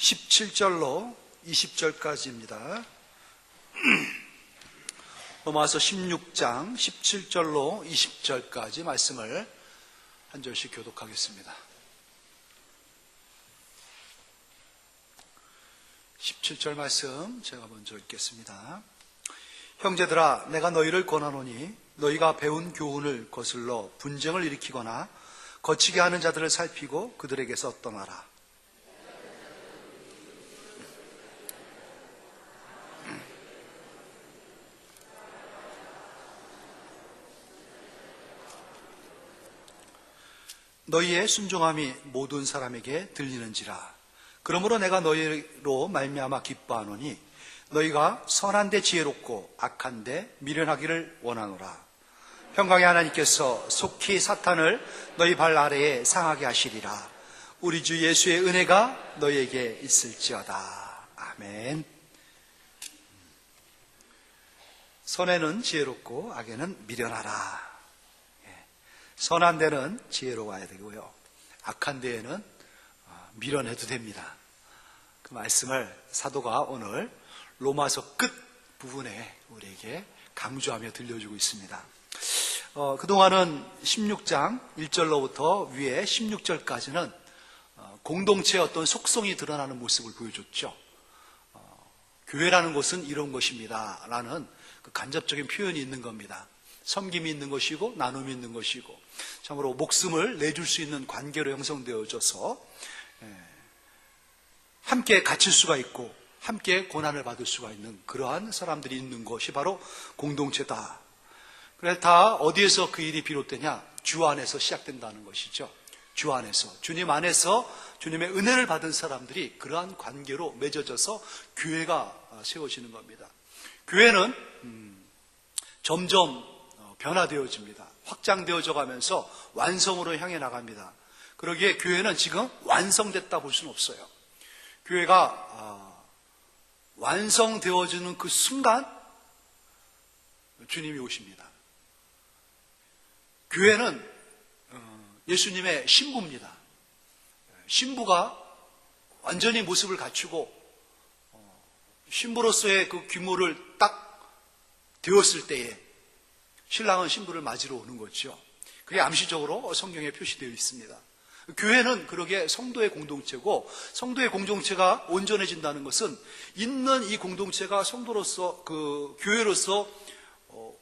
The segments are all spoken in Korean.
17절로 20절까지입니다. 로마서 16장 17절로 20절까지 말씀을 한 절씩 교독하겠습니다. 17절 말씀 제가 먼저 읽겠습니다. 형제들아, 내가 너희를 권하노니 너희가 배운 교훈을 거슬러 분쟁을 일으키거나 거치게 하는 자들을 살피고 그들에게서 떠나라. 너희의 순종함이 모든 사람에게 들리는지라. 그러므로 내가 너희로 말미암아 기뻐하노니 너희가 선한데 지혜롭고 악한데 미련하기를 원하노라. 평강의 하나님께서 속히 사탄을 너희 발 아래에 상하게 하시리라. 우리 주 예수의 은혜가 너희에게 있을지어다. 아멘. 선에는 지혜롭고 악에는 미련하라. 선한 데는 지혜로워야 되고요, 악한 데에는 미련해도 됩니다. 그 말씀을 사도가 오늘 로마서 끝 부분에 우리에게 강조하며 들려주고 있습니다. 그동안은 16장 1절로부터 위에 16절까지는 공동체의 어떤 속성이 드러나는 모습을 보여줬죠. 교회라는 것은 이런 것입니다 라는 그 간접적인 표현이 있는 겁니다. 섬김이 있는 것이고 나눔이 있는 것이고 참으로 목숨을 내줄 수 있는 관계로 형성되어져서 함께 갇힐 수가 있고 함께 고난을 받을 수가 있는 그러한 사람들이 있는 것이 바로 공동체다. 그래서 다 어디에서 그 일이 비롯되냐? 주 안에서 시작된다는 것이죠. 주 안에서, 주님 안에서 주님의 은혜를 받은 사람들이 그러한 관계로 맺어져서 교회가 세워지는 겁니다. 교회는 점점 변화되어집니다. 확장되어져 가면서 완성으로 향해 나갑니다. 그러기에 교회는 지금 완성됐다 볼 수는 없어요. 교회가 완성되어지는 그 순간 주님이 오십니다. 교회는 예수님의 신부입니다. 신부가 완전히 모습을 갖추고 신부로서의 그 규모를 딱 되었을 때에 신랑은 신부를 맞으러 오는 거죠. 그게 암시적으로 성경에 표시되어 있습니다. 교회는 그러게 성도의 공동체고, 성도의 공동체가 온전해진다는 것은 있는 이 공동체가 성도로서, 그 교회로서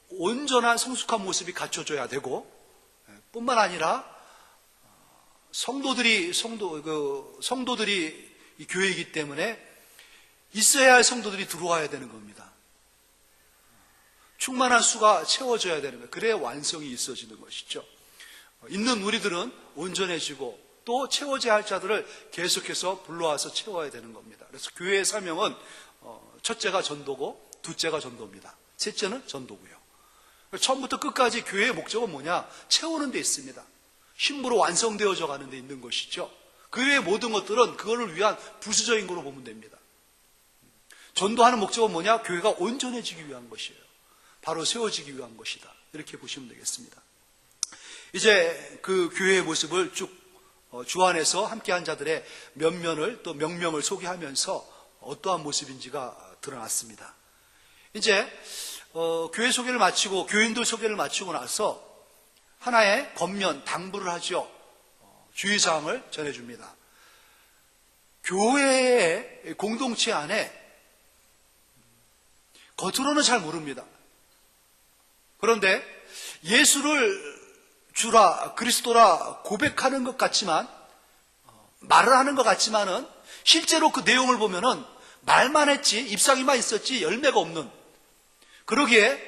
온전한 성숙한 모습이 갖춰져야 되고, 뿐만 아니라 성도들이 이 교회이기 때문에 있어야 할 성도들이 들어와야 되는 겁니다. 충만한 수가 채워져야 되는 거예요. 그래야 완성이 있어지는 것이죠. 있는 우리들은 온전해지고 또 채워져야 할 자들을 계속해서 불러와서 채워야 되는 겁니다. 그래서 교회의 사명은 첫째가 전도고 둘째가 전도입니다. 셋째는 전도고요. 처음부터 끝까지 교회의 목적은 뭐냐? 채우는 데 있습니다. 신부로 완성되어져 가는 데 있는 것이죠. 그 외의 모든 것들은 그거를 위한 부수적인 거로 보면 됩니다. 전도하는 목적은 뭐냐? 교회가 온전해지기 위한 것이에요. 바로 세워지기 위한 것이다. 이렇게 보시면 되겠습니다. 이제 그 교회의 모습을 쭉 주 안에서 함께한 자들의 면면을 또 명명을 소개하면서 어떠한 모습인지가 드러났습니다. 이제 교회 소개를 마치고 교인들 소개를 마치고 나서 하나의 겉면 당부를 하죠. 주의사항을 전해줍니다. 교회의 공동체 안에 겉으로는 잘 모릅니다. 그런데 예수를 주라, 그리스도라 고백하는 것 같지만, 말을 하는 것 같지만은 실제로 그 내용을 보면은 말만 했지, 입상이만 있었지 열매가 없는, 그러기에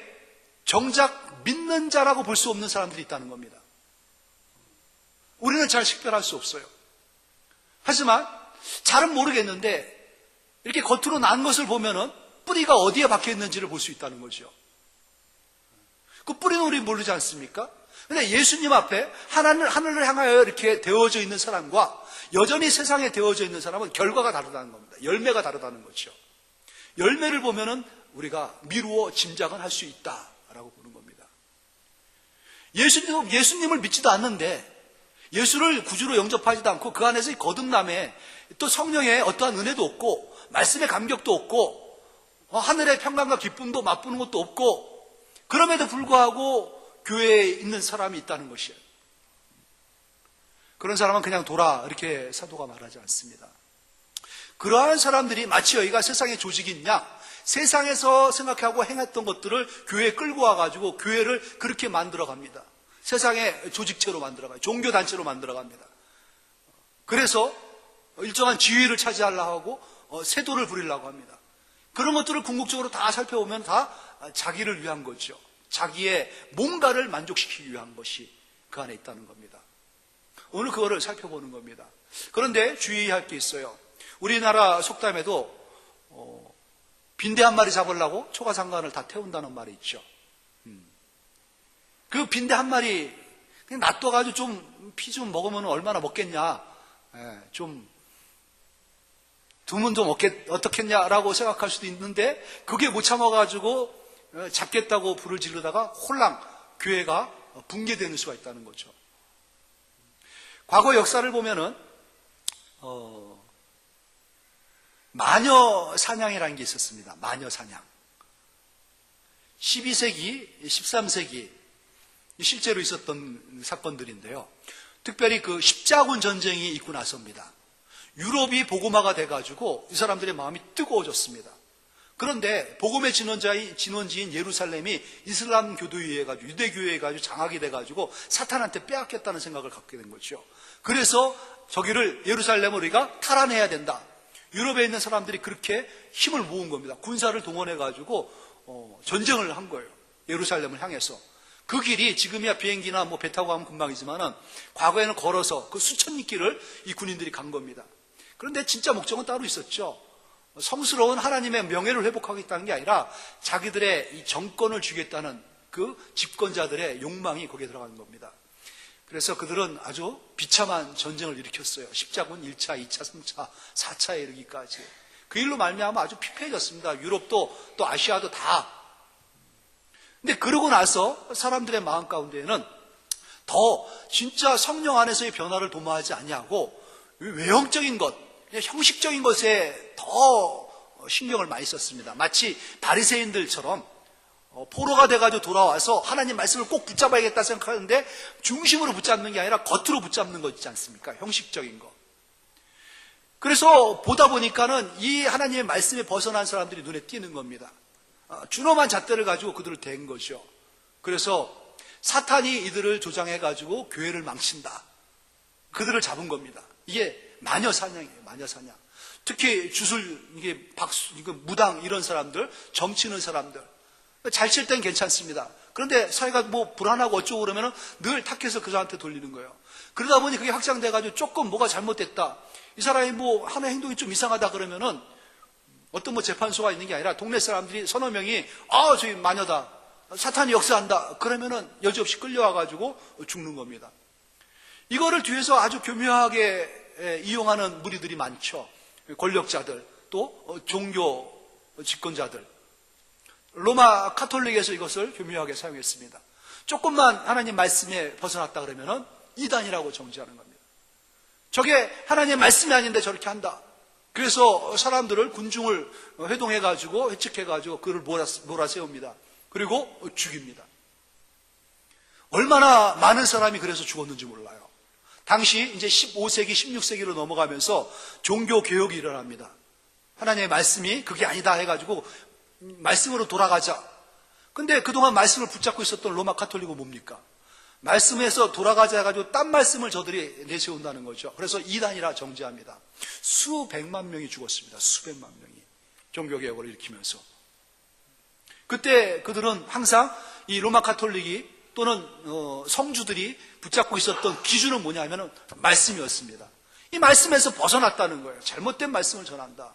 정작 믿는 자라고 볼 수 없는 사람들이 있다는 겁니다. 우리는 잘 식별할 수 없어요. 하지만 잘은 모르겠는데 이렇게 겉으로 난 것을 보면은 뿌리가 어디에 박혀 있는지를 볼 수 있다는 거죠. 그 뿌리는 우리 모르지 않습니까? 근데 예수님 앞에 하늘을 향하여 이렇게 되어져 있는 사람과 여전히 세상에 되어져 있는 사람은 결과가 다르다는 겁니다. 열매가 다르다는 거죠. 열매를 보면은 우리가 미루어 짐작은 할 수 있다라고 보는 겁니다. 예수님을 믿지도 않는데 예수를 구주로 영접하지도 않고 그 안에서 거듭남에 또 성령의 어떠한 은혜도 없고 말씀의 감격도 없고 하늘의 평강과 기쁨도 맛보는 것도 없고 그럼에도 불구하고 교회에 있는 사람이 있다는 것이에요. 그런 사람은 그냥 돌아 이렇게 사도가 말하지 않습니다. 그러한 사람들이 마치 여기가 세상의 조직이냐 세상에서 생각하고 행했던 것들을 교회에 끌고 와가지고 교회를 그렇게 만들어갑니다. 세상의 조직체로 만들어가요. 종교단체로 만들어갑니다. 그래서 일정한 지위를 차지하려고 하고 세도를 부리려고 합니다. 그런 것들을 궁극적으로 다 살펴보면 다 자기를 위한 거죠. 자기의 뭔가를 만족시키기 위한 것이 그 안에 있다는 겁니다. 오늘 그거를 살펴보는 겁니다. 그런데 주의할 게 있어요. 우리나라 속담에도 빈대 한 마리 잡으려고 초가상간을 다 태운다는 말이 있죠. 그 빈대 한 마리 그냥 놔둬가지고 좀 피 좀 먹으면 얼마나 먹겠냐, 좀 두면 좀 어떻겠냐라고 생각할 수도 있는데 그게 못 참아가지고 잡겠다고 불을 지르다가 홀랑 교회가 붕괴되는 수가 있다는 거죠. 과거 역사를 보면은 마녀 사냥이라는 게 있었습니다. 마녀 사냥. 12세기, 13세기 실제로 있었던 사건들인데요. 특별히 그 십자군 전쟁이 있고 나서입니다. 유럽이 복음화가 돼가지고 이 사람들의 마음이 뜨거워졌습니다. 그런데 복음의 진원지인 예루살렘이 이슬람 교도에 의해 가지고 유대교회에 가지고 장악이 돼가지고 사탄한테 빼앗겼다는 생각을 갖게 된 거죠. 그래서 저기를 예루살렘을 우리가 탈환해야 된다. 유럽에 있는 사람들이 그렇게 힘을 모은 겁니다. 군사를 동원해가지고 전쟁을 한 거예요. 예루살렘을 향해서. 그 길이 지금이야 비행기나 배 타고 가면 금방이지만은 과거에는 걸어서 그 수천 리 길을 이 군인들이 간 겁니다. 그런데 진짜 목적은 따로 있었죠. 성스러운 하나님의 명예를 회복하겠다는 게 아니라 자기들의 이 정권을 주겠다는 그 집권자들의 욕망이 거기에 들어가는 겁니다. 그래서 그들은 아주 비참한 전쟁을 일으켰어요. 십자군 1차, 2차, 3차, 4차에 이르기까지. 그 일로 말미암아 아주 피폐해졌습니다. 유럽도 또 아시아도 다. 근데 그러고 나서 사람들의 마음 가운데에는 더 진짜 성령 안에서의 변화를 도모하지 아니하고 외형적인 것, 형식적인 것에 더 신경을 많이 썼습니다. 마치 바리새인들처럼 포로가 돼가지고 돌아와서 하나님 말씀을 꼭 붙잡아야겠다 생각하는데 중심으로 붙잡는 게 아니라 겉으로 붙잡는 거 있지 않습니까? 형식적인 거. 그래서 보다 보니까는 이 하나님의 말씀에 벗어난 사람들이 눈에 띄는 겁니다. 준엄한 잣대를 가지고 그들을 댄 거죠. 그래서 사탄이 이들을 조장해가지고 교회를 망친다. 그들을 잡은 겁니다. 이게 마녀 사냥이에요. 마녀 사냥. 특히 무당 이런 사람들, 점치는 사람들. 잘 칠 땐 괜찮습니다. 그런데 사회가 불안하고 어쩌고 그러면 늘 탁해서 그 사람한테 돌리는 거예요. 그러다 보니 그게 확장돼가지고 조금 뭐가 잘못됐다. 이 사람이 하는 행동이 좀 이상하다 그러면은 어떤 재판소가 있는 게 아니라 동네 사람들이 서너 명이 저기 마녀다. 사탄이 역사한다. 그러면은 여지없이 끌려와가지고 죽는 겁니다. 이거를 뒤에서 아주 교묘하게 이용하는 무리들이 많죠. 권력자들, 또 종교 집권자들. 로마 카톨릭에서 이것을 교묘하게 사용했습니다. 조금만 하나님 말씀에 벗어났다 그러면은 이단이라고 정지하는 겁니다. 저게 하나님의 말씀이 아닌데 저렇게 한다. 그래서 사람들을 군중을 회동해가지고 회칙해가지고 그를 몰아세웁니다. 그리고 죽입니다. 얼마나 많은 사람이 그래서 죽었는지 몰라요. 당시 이제 15세기, 16세기로 넘어가면서 종교 개혁이 일어납니다. 하나님의 말씀이 그게 아니다 해가지고 말씀으로 돌아가자. 근데 그동안 말씀을 붙잡고 있었던 로마 카톨릭은 뭡니까? 말씀에서 돌아가자 해가지고 딴 말씀을 저들이 내세운다는 거죠. 그래서 이단이라 정죄합니다. 수백만 명이 죽었습니다. 수백만 명이. 종교개혁을 일으키면서. 그때 그들은 항상 이 로마 카톨릭이 또는 성주들이 붙잡고 있었던 기준은 뭐냐 하면 말씀이었습니다. 이 말씀에서 벗어났다는 거예요. 잘못된 말씀을 전한다.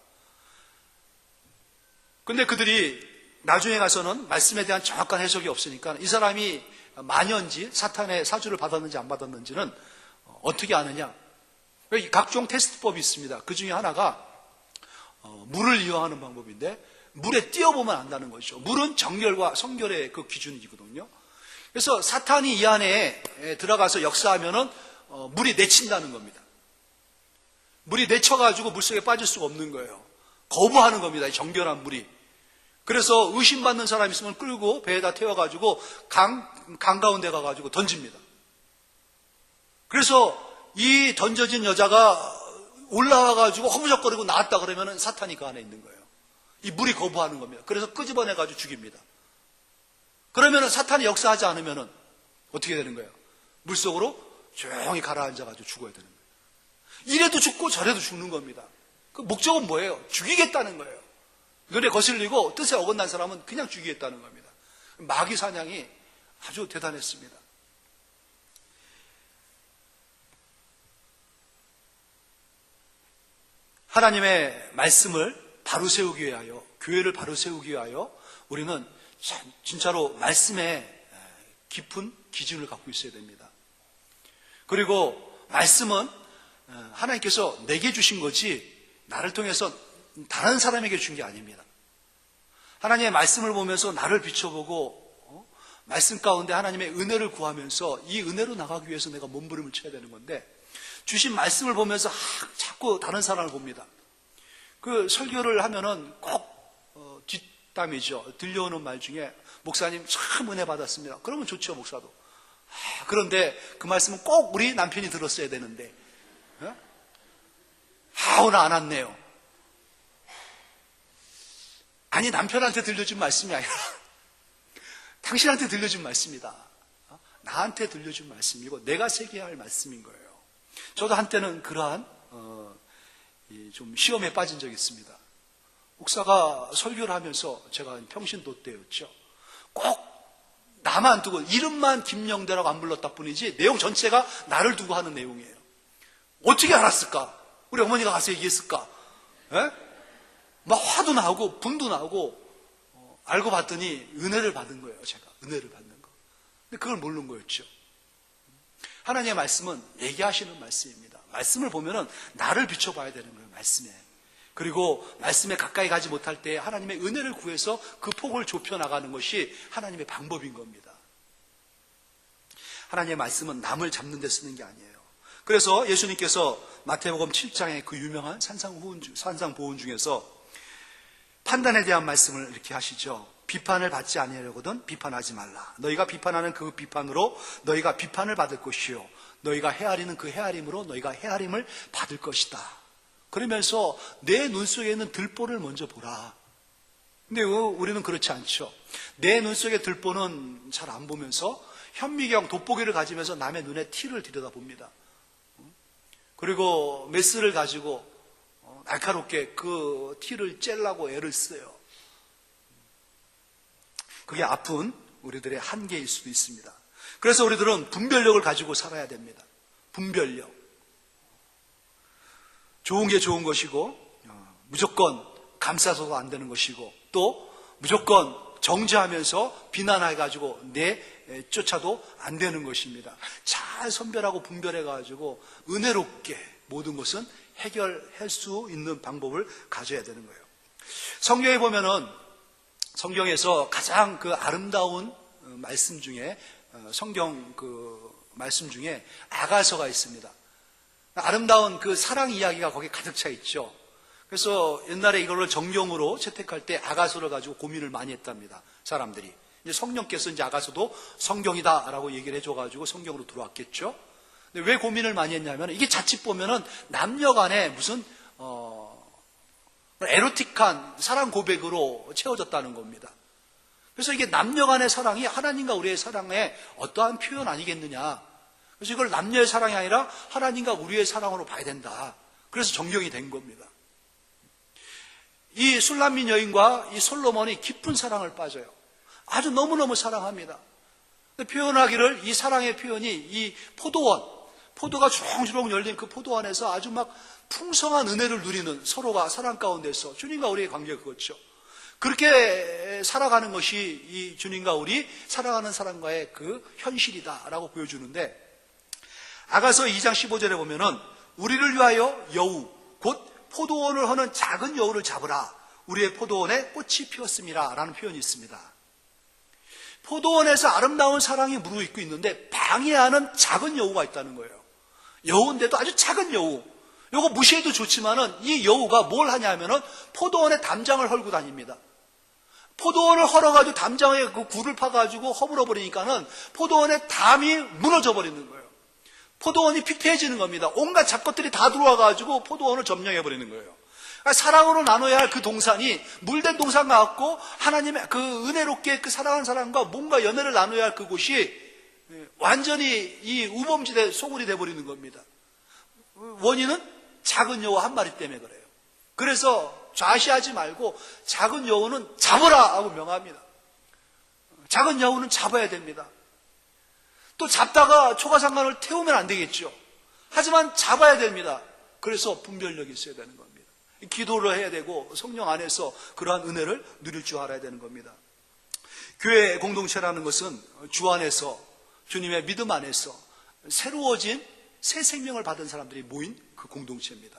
근데 그들이 나중에 가서는 말씀에 대한 정확한 해석이 없으니까 이 사람이 마녀인지 사탄의 사주를 받았는지 안 받았는지는 어떻게 아느냐. 각종 테스트법이 있습니다. 그 중에 하나가 물을 이용하는 방법인데 물에 뛰어보면 안다는 거죠. 물은 정결과 성결의 그 기준이거든요. 그래서 사탄이 이 안에 들어가서 역사하면은 물이 내친다는 겁니다. 물이 내쳐가지고 물속에 빠질 수가 없는 거예요. 거부하는 겁니다. 이 정결한 물이. 그래서 의심받는 사람이 있으면 끌고 배에다 태워가지고 강 가운데 가가지고 던집니다. 그래서 이 던져진 여자가 올라와가지고 허무적거리고 나왔다 그러면 사탄이 그 안에 있는 거예요. 이 물이 거부하는 겁니다. 그래서 끄집어내가지고 죽입니다. 그러면 사탄이 역사하지 않으면 어떻게 되는 거예요? 물속으로 조용히 가라앉아가지고 죽어야 되는 거예요. 이래도 죽고 저래도 죽는 겁니다. 그 목적은 뭐예요? 죽이겠다는 거예요. 눈에 거슬리고 뜻에 어긋난 사람은 그냥 죽이겠다는 겁니다. 마귀 사냥이 아주 대단했습니다. 하나님의 말씀을 바로 세우기 위하여, 교회를 바로 세우기 위하여 우리는 진짜로 말씀에 깊은 기준을 갖고 있어야 됩니다. 그리고 말씀은 하나님께서 내게 주신 거지 나를 통해서 다른 사람에게 준 게 아닙니다. 하나님의 말씀을 보면서 나를 비춰보고 말씀 가운데 하나님의 은혜를 구하면서 이 은혜로 나가기 위해서 내가 몸부림을 쳐야 되는 건데, 주신 말씀을 보면서 자꾸 다른 사람을 봅니다. 그 설교를 하면은 꼭 뒷담이죠. 들려오는 말 중에 목사님 참 은혜 받았습니다. 그러면 좋죠, 목사도. 그런데 그 말씀은 꼭 우리 남편이 들었어야 되는데 오늘 안 왔네요. 아니, 남편한테 들려준 말씀이 아니라 당신한테 들려준 말씀이다. 나한테 들려준 말씀이고 내가 새겨야 할 말씀인 거예요. 저도 한때는 그러한 좀 시험에 빠진 적이 있습니다. 목사가 설교를 하면서 제가 평신도 때였죠. 꼭 나만 두고 이름만 김영대라고 안 불렀다 뿐이지 내용 전체가 나를 두고 하는 내용이에요. 어떻게 알았을까? 우리 어머니가 가서 얘기했을까? 막 화도 나고 분도 나고 알고 봤더니 은혜를 받은 거예요. 제가 은혜를 받는 거. 근데 그걸 모르는 거였죠. 하나님의 말씀은 얘기하시는 말씀입니다. 말씀을 보면은 나를 비춰봐야 되는 거예요. 말씀에. 그리고 말씀에 가까이 가지 못할 때 하나님의 은혜를 구해서 그 폭을 좁혀 나가는 것이 하나님의 방법인 겁니다. 하나님의 말씀은 남을 잡는 데 쓰는 게 아니에요. 그래서 예수님께서 마태복음 7장의 그 유명한 산상보훈 중에서 판단에 대한 말씀을 이렇게 하시죠. 비판을 받지 아니하려거든 비판하지 말라. 너희가 비판하는 그 비판으로 너희가 비판을 받을 것이요, 너희가 헤아리는 그 헤아림으로 너희가 헤아림을 받을 것이다. 그러면서 내 눈 속에 있는 들보를 먼저 보라. 근데 우리는 그렇지 않죠. 내 눈 속에 들보는 잘 안 보면서 현미경 돋보기를 가지면서 남의 눈에 티를 들여다봅니다. 그리고 메스를 가지고 날카롭게 그 티를 째려고 애를 써요. 그게 아픈 우리들의 한계일 수도 있습니다. 그래서 우리들은 분별력을 가지고 살아야 됩니다. 분별력. 좋은 게 좋은 것이고 무조건 감싸서도 안 되는 것이고 또 무조건 정죄하면서 비난해가지고 쫓아도 안 되는 것입니다. 잘 선별하고 분별해가지고 은혜롭게 모든 것은 해결할 수 있는 방법을 가져야 되는 거예요. 성경에 보면은 성경에서 가장 그 아름다운 말씀 중에 성경 그 말씀 중에 아가서가 있습니다. 아름다운 그 사랑 이야기가 거기에 가득 차 있죠. 그래서 옛날에 이걸 정경으로 채택할 때 아가서를 가지고 고민을 많이 했답니다. 사람들이. 이제 성령께서 이제 아가서도 성경이다라고 얘기를 해줘가지고 성경으로 들어왔겠죠. 근데 왜 고민을 많이 했냐면 이게 자칫 보면은 남녀 간에 무슨 에로틱한 사랑 고백으로 채워졌다는 겁니다. 그래서 이게 남녀 간의 사랑이 하나님과 우리의 사랑의 어떠한 표현 아니겠느냐. 그래서 이걸 남녀의 사랑이 아니라 하나님과 우리의 사랑으로 봐야 된다. 그래서 정경이 된 겁니다. 이 술람민 여인과 이 솔로몬이 깊은 사랑을 빠져요. 아주 너무너무 사랑합니다. 근데 표현하기를 이 사랑의 표현이 이 포도가 주렁주렁 열린 그 포도원에서 아주 막 풍성한 은혜를 누리는 서로가 사랑 가운데서 주님과 우리의 관계가 그렇죠. 그렇게 살아가는 것이 이 주님과 우리 살아가는 사람과의 그 현실이다라고 보여주는데, 아가서 2장 15절에 보면은 우리를 위하여 여우 곧 포도원을 허는 작은 여우를 잡으라. 우리의 포도원에 꽃이 피었습니다. 라는 표현이 있습니다. 포도원에서 아름다운 사랑이 무르익고 있는데 방해하는 작은 여우가 있다는 거예요. 여우인데도 아주 작은 여우. 요거 무시해도 좋지만은 이 여우가 뭘 하냐면은 포도원에 담장을 헐고 다닙니다. 포도원을 헐어가지고 담장에 그 굴을 파가지고 허물어 버리니까는 포도원의 담이 무너져 버리는 거예요. 포도원이 피폐해지는 겁니다. 온갖 잡것들이 다 들어와가지고 포도원을 점령해 버리는 거예요. 그러니까 사랑으로 나눠야 할 그 동산이 물된 동산 같고 하나님의 그 은혜롭게 그 사랑하는 사람과 뭔가 연애를 나눠야 할 그곳이 완전히 이 우범지대 소굴이 돼버리는 겁니다. 원인은 작은 여우 한 마리 때문에 그래요. 그래서 좌시하지 말고 작은 여우는 잡으라 하고 명합니다. 작은 여우는 잡아야 됩니다. 또 잡다가 초가상관을 태우면 안 되겠죠. 하지만 잡아야 됩니다. 그래서 분별력이 있어야 되는 겁니다. 기도를 해야 되고 성령 안에서 그러한 은혜를 누릴 줄 알아야 되는 겁니다. 교회 공동체라는 것은 주 안에서 주님의 믿음 안에서 새로워진 새 생명을 받은 사람들이 모인 그 공동체입니다.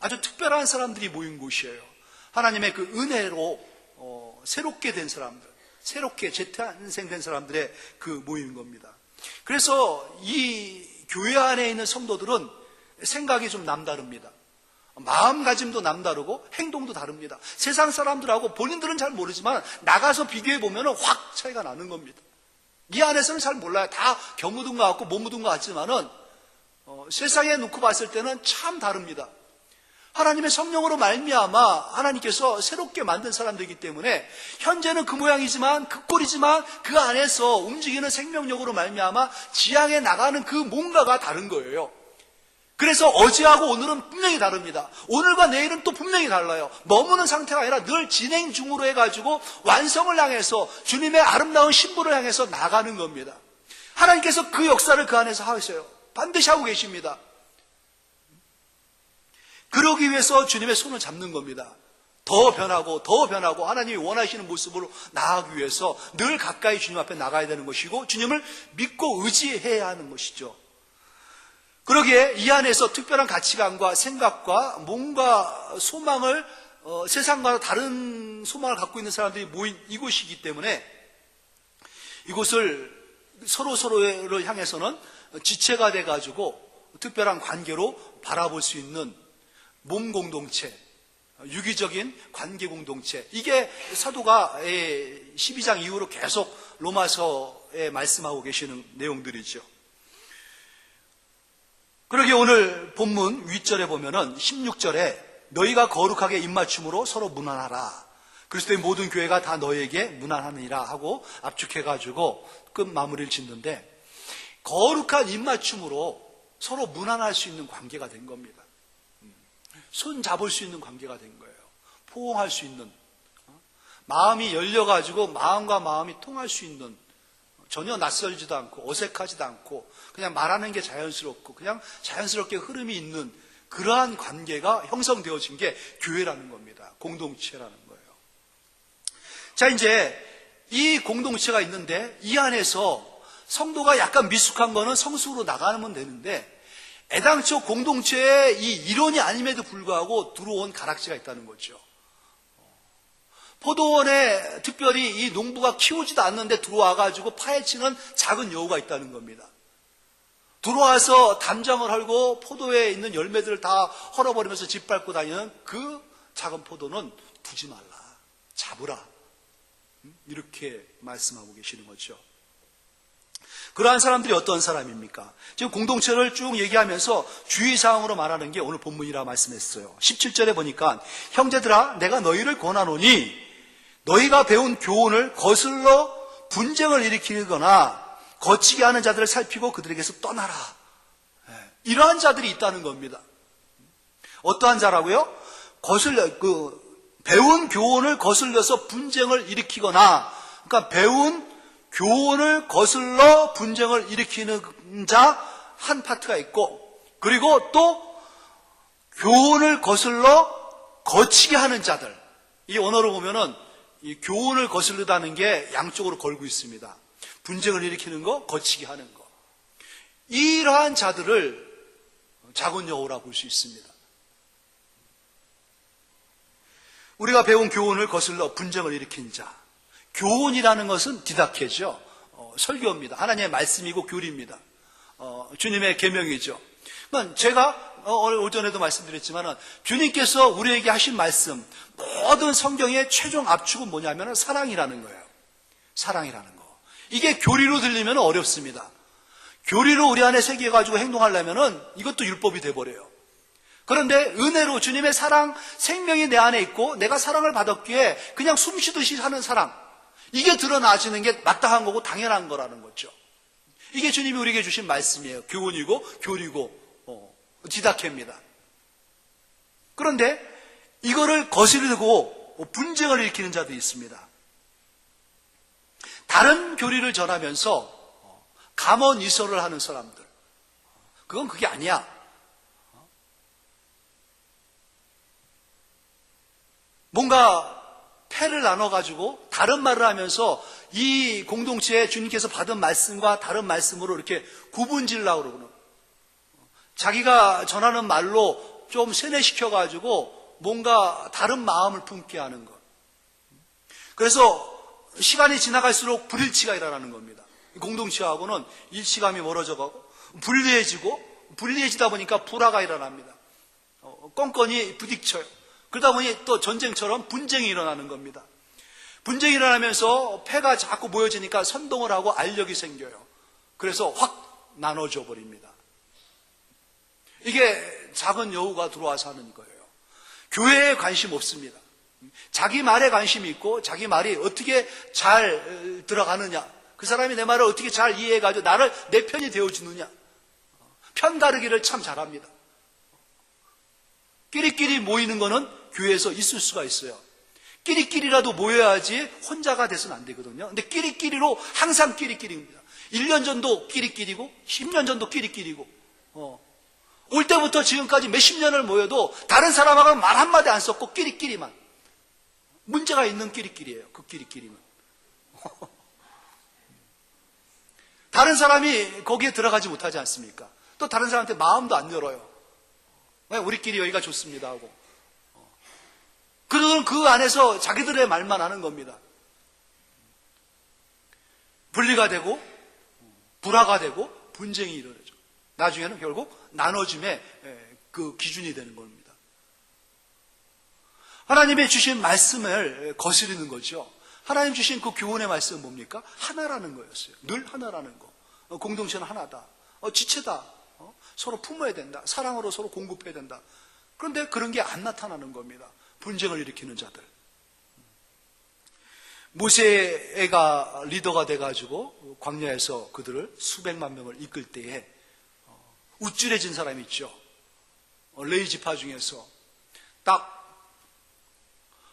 아주 특별한 사람들이 모인 곳이에요. 하나님의 그 은혜로 새롭게 된 사람들, 새롭게 재탄생된 사람들의 그 모이는 겁니다. 그래서 이 교회 안에 있는 성도들은 생각이 좀 남다릅니다. 마음가짐도 남다르고 행동도 다릅니다. 세상 사람들하고 본인들은 잘 모르지만 나가서 비교해 보면 확 차이가 나는 겁니다. 이 안에서는 잘 몰라요. 다 겨묻은 것 같고 못 묻은 것 같지만은 세상에 놓고 봤을 때는 참 다릅니다. 하나님의 성령으로 말미암아 하나님께서 새롭게 만든 사람들이기 때문에 현재는 그 모양이지만 그 꼴이지만 그 안에서 움직이는 생명력으로 말미암아 지향해 나가는 그 뭔가가 다른 거예요. 그래서 어제하고 오늘은 분명히 다릅니다. 오늘과 내일은 또 분명히 달라요. 머무는 상태가 아니라 늘 진행 중으로 해가지고 완성을 향해서 주님의 아름다운 신부를 향해서 나가는 겁니다. 하나님께서 그 역사를 그 안에서 하셔요. 반드시 하고 계십니다. 그러기 위해서 주님의 손을 잡는 겁니다. 더 변하고 하나님이 원하시는 모습으로 나아가기 위해서 늘 가까이 주님 앞에 나가야 되는 것이고 주님을 믿고 의지해야 하는 것이죠. 그러기에 이 안에서 특별한 가치관과 생각과 뭔가 소망을 세상과 다른 소망을 갖고 있는 사람들이 모인 이곳이기 때문에 이곳을 서로를 향해서는 지체가 돼가지고 특별한 관계로 바라볼 수 있는 몸 공동체, 유기적인 관계 공동체, 이게 사도가 12장 이후로 계속 로마서에 말씀하고 계시는 내용들이죠. 그러기에 오늘 본문 윗절에 보면은 16절에 너희가 거룩하게 입맞춤으로 서로 문안하라. 그리스도의 모든 교회가 다 너에게 문안하느니라 하고 압축해가지고 끝 마무리를 짓는데 거룩한 입맞춤으로 서로 문안할 수 있는 관계가 된 겁니다. 손 잡을 수 있는 관계가 된 거예요. 포옹할 수 있는, 마음이 열려가지고 마음과 마음이 통할 수 있는, 전혀 낯설지도 않고 어색하지도 않고 그냥 말하는 게 자연스럽고 그냥 자연스럽게 흐름이 있는 그러한 관계가 형성되어진 게 교회라는 겁니다. 공동체라는 거예요. 자, 이제 이 공동체가 있는데 이 안에서 성도가 약간 미숙한 거는 성숙으로 나가면 되는데 애당초 공동체의 이 일원이 아님에도 불구하고 들어온 가락지가 있다는 거죠. 포도원에 특별히 이 농부가 키우지도 않는데 들어와가지고 파헤치는 작은 여우가 있다는 겁니다. 들어와서 담장을 헐고 포도에 있는 열매들을 다 헐어버리면서 짓밟고 다니는 그 작은 포도는 두지 말라, 잡으라, 이렇게 말씀하고 계시는 거죠. 그러한 사람들이 어떤 사람입니까? 지금 공동체를 쭉 얘기하면서 주의사항으로 말하는 게 오늘 본문이라 말씀했어요. 17절에 보니까 형제들아 내가 너희를 권하노니 너희가 배운 교훈을 거슬러 분쟁을 일으키거나 거치게 하는 자들을 살피고 그들에게서 떠나라. 이러한 자들이 있다는 겁니다. 어떠한 자라고요? 배운 교훈을 거슬려서 분쟁을 일으키거나, 그러니까 배운 교훈을 거슬러 분쟁을 일으키는 자 한 파트가 있고, 그리고 또 교훈을 거슬러 거치게 하는 자들. 이 언어로 보면은 이 교훈을 거슬르다는 게 양쪽으로 걸고 있습니다. 분쟁을 일으키는 거, 거치게 하는 거. 이러한 자들을 작은 여우라고 볼 수 있습니다. 우리가 배운 교훈을 거슬러 분쟁을 일으킨 자. 교훈이라는 것은 디다케죠. 설교입니다. 하나님의 말씀이고 교리입니다. 주님의 계명이죠. 제가 오전에도 말씀드렸지만 주님께서 우리에게 하신 말씀, 모든 성경의 최종 압축은 뭐냐면 사랑이라는 거예요. 사랑이라는 거. 이게 교리로 들리면 어렵습니다. 교리로 우리 안에 새겨가지고 행동하려면 이것도 율법이 돼버려요. 그런데 은혜로 주님의 사랑, 생명이 내 안에 있고 내가 사랑을 받았기에 그냥 숨쉬듯이 하는 사랑, 이게 드러나지는 게 마땅한 거고 당연한 거라는 거죠. 이게 주님이 우리에게 주신 말씀이에요. 교훈이고 교리고 디다케입니다. 그런데 이거를 거스르고 분쟁을 일으키는 자도 있습니다. 다른 교리를 전하면서 감언이설을 하는 사람들, 그건 그게 아니야. 뭔가 패를 나눠가지고 다른 말을 하면서 이 공동체에 주님께서 받은 말씀과 다른 말씀으로 이렇게 구분지으려고 그러고, 자기가 전하는 말로 좀 세뇌시켜가지고 뭔가 다른 마음을 품게 하는 것. 그래서 시간이 지나갈수록 불일치가 일어나는 겁니다. 공동체하고는 일치감이 멀어져가고 불리해지다 보니까 불화가 일어납니다. 껌껌이 부딪혀요. 그러다 보니 또 전쟁처럼 분쟁이 일어나는 겁니다. 분쟁이 일어나면서 패가 자꾸 모여지니까 선동을 하고 알력이 생겨요. 그래서 확 나눠져 버립니다. 이게 작은 여우가 들어와서 하는 거예요. 교회에 관심 없습니다. 자기 말에 관심이 있고 자기 말이 어떻게 잘 들어가느냐, 그 사람이 내 말을 어떻게 잘 이해해가지고 나를 내 편이 되어주느냐, 편가르기를 참 잘합니다. 끼리끼리 모이는 거는 교회에서 있을 수가 있어요. 끼리끼리라도 모여야지 혼자가 돼서는 안 되거든요. 근데 끼리끼리로 항상 끼리끼리입니다. 1년 전도 끼리끼리고 10년 전도 끼리끼리고 올 때부터 지금까지 몇십 년을 모여도 다른 사람하고 말 한마디 안 썼고 끼리끼리만. 문제가 있는 끼리끼리예요. 그 끼리끼리는. 다른 사람이 거기에 들어가지 못하지 않습니까? 또 다른 사람한테 마음도 안 열어요. 우리끼리 여기가 좋습니다 하고. 그들은 그 안에서 자기들의 말만 하는 겁니다. 분리가 되고 불화가 되고 분쟁이 일어나죠. 나중에는 결국 나눠짐의 그 기준이 되는 겁니다. 하나님의 주신 말씀을 거스르는 거죠. 하나님 주신 그 교훈의 말씀은 뭡니까? 하나라는 거였어요. 늘 하나라는 거. 공동체는 하나다. 지체다. 서로 품어야 된다. 사랑으로 서로 공급해야 된다. 그런데 그런 게 안 나타나는 겁니다. 분쟁을 일으키는 자들. 모세가 리더가 돼가지고 광야에서 그들을 수백만 명을 이끌 때에 우쭐해진 사람이 있죠. 레위 지파 중에서 딱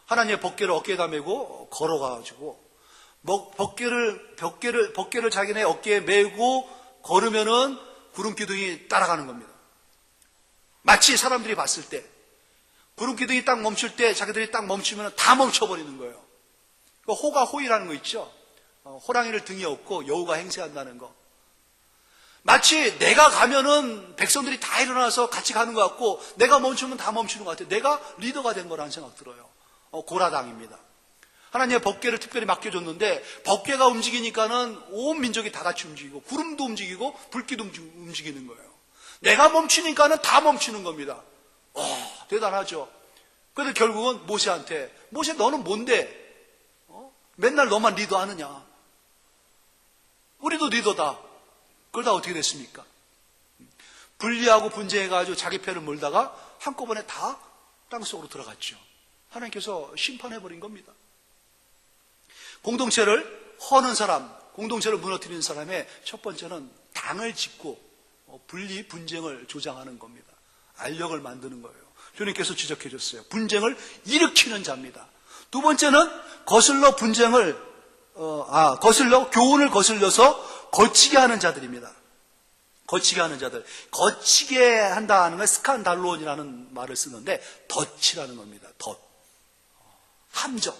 하나님의 법궤를 어깨에다 메고 걸어가가지고 법궤를 자기네 어깨에 메고 걸으면은 구름 기둥이 따라가는 겁니다. 마치 사람들이 봤을 때 구름 기둥이 딱 멈출 때 자기들이 딱 멈추면 다 멈춰버리는 거예요. 호가 호이라는 거 있죠. 호랑이를 등에 업고 여우가 행세한다는 거. 마치 내가 가면은 백성들이 다 일어나서 같이 가는 것 같고 내가 멈추면 다 멈추는 것 같아요. 내가 리더가 된 거라는 생각 들어요. 고라당입니다. 하나님의 법궤를 특별히 맡겨줬는데 법궤가 움직이니까는 온 민족이 다 같이 움직이고 구름도 움직이고 불기도 움직이는 거예요. 내가 멈추니까는 다 멈추는 겁니다. 대단하죠. 그래서 결국은 모세한테 모세 너는 뭔데? 맨날 너만 리더하느냐? 우리도 리더다. 그러다 어떻게 됐습니까? 분리하고 분쟁해가지고 자기 편을 몰다가 한꺼번에 다 땅속으로 들어갔죠. 하나님께서 심판해버린 겁니다. 공동체를 허는 사람, 공동체를 무너뜨리는 사람의 첫 번째는 당을 짓고 분리, 분쟁을 조장하는 겁니다. 알력을 만드는 거예요. 주님께서 지적해 줬어요. 분쟁을 일으키는 자입니다. 두 번째는 거슬러 교훈을 거슬려서 거치게 하는 자들입니다. 거치게 하는 자들. 거치게 한다는 건 스칸달론이라는 말을 쓰는데 덫이라는 겁니다. 덫. 함정.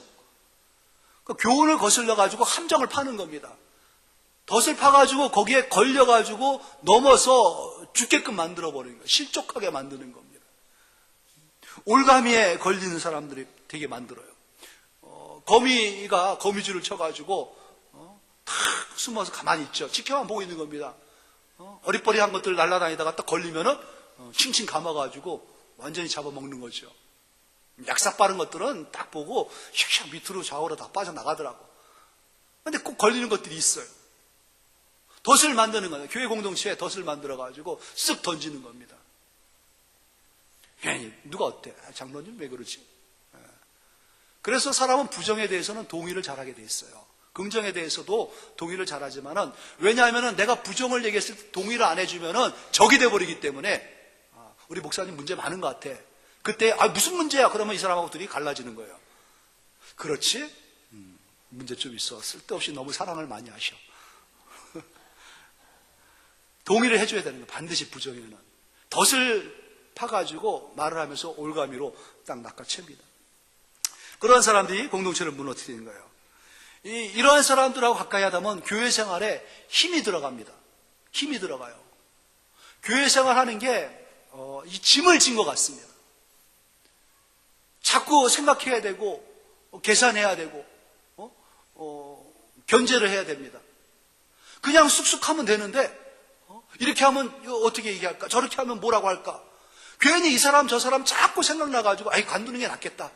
교훈을 거슬려가지고 함정을 파는 겁니다. 덫을 파가지고 거기에 걸려가지고 넘어서 죽게끔 만들어버리는 거예요. 실족하게 만드는 겁니다. 올가미에 걸리는 사람들이 되게 만들어요. 거미가 거미줄을 쳐가지고 탁 숨어서 가만히 있죠. 지켜만 보고 있는 겁니다. 어리버리한 것들 날아다니다가 딱 걸리면은 칭칭 감아가지고 완전히 잡아먹는 거죠. 약삭 빠른 것들은 딱 보고 샥샥 밑으로 좌우로 다 빠져나가더라고. 근데 꼭 걸리는 것들이 있어요. 덫을 만드는 거예요. 교회 공동체에 덫을 만들어가지고 쓱 던지는 겁니다. 괜히 누가 어때? 장로님 왜 그러지? 그래서 사람은 부정에 대해서는 동의를 잘하게 돼 있어요. 긍정에 대해서도 동의를 잘하지만은, 왜냐하면은 내가 부정을 얘기했을 때 동의를 안 해주면은 적이 돼버리기 때문에, 우리 목사님 문제 많은 것 같아. 그때 무슨 문제야? 그러면 이 사람하고 둘이 갈라지는 거예요. 그렇지? 문제 좀 있어. 쓸데없이 너무 사랑을 많이 하셔. 동의를 해줘야 되는 거예요. 반드시 부정에는. 덫을 파가지고 말을 하면서 올가미로 딱 낚아챕니다. 그런 사람들이 공동체를 무너뜨리는 거예요. 이러한 사람들하고 가까이 하다 보면 교회 생활에 힘이 들어갑니다. 힘이 들어가요. 교회 생활하는 게 이 짐을 진 것 같습니다. 자꾸 생각해야 되고 계산해야 되고 견제를 해야 됩니다. 그냥 쑥쑥 하면 되는데 이렇게 하면 어떻게 얘기할까? 저렇게 하면 뭐라고 할까? 괜히 이 사람 저 사람 자꾸 생각나가지고 관두는 게 낫겠다.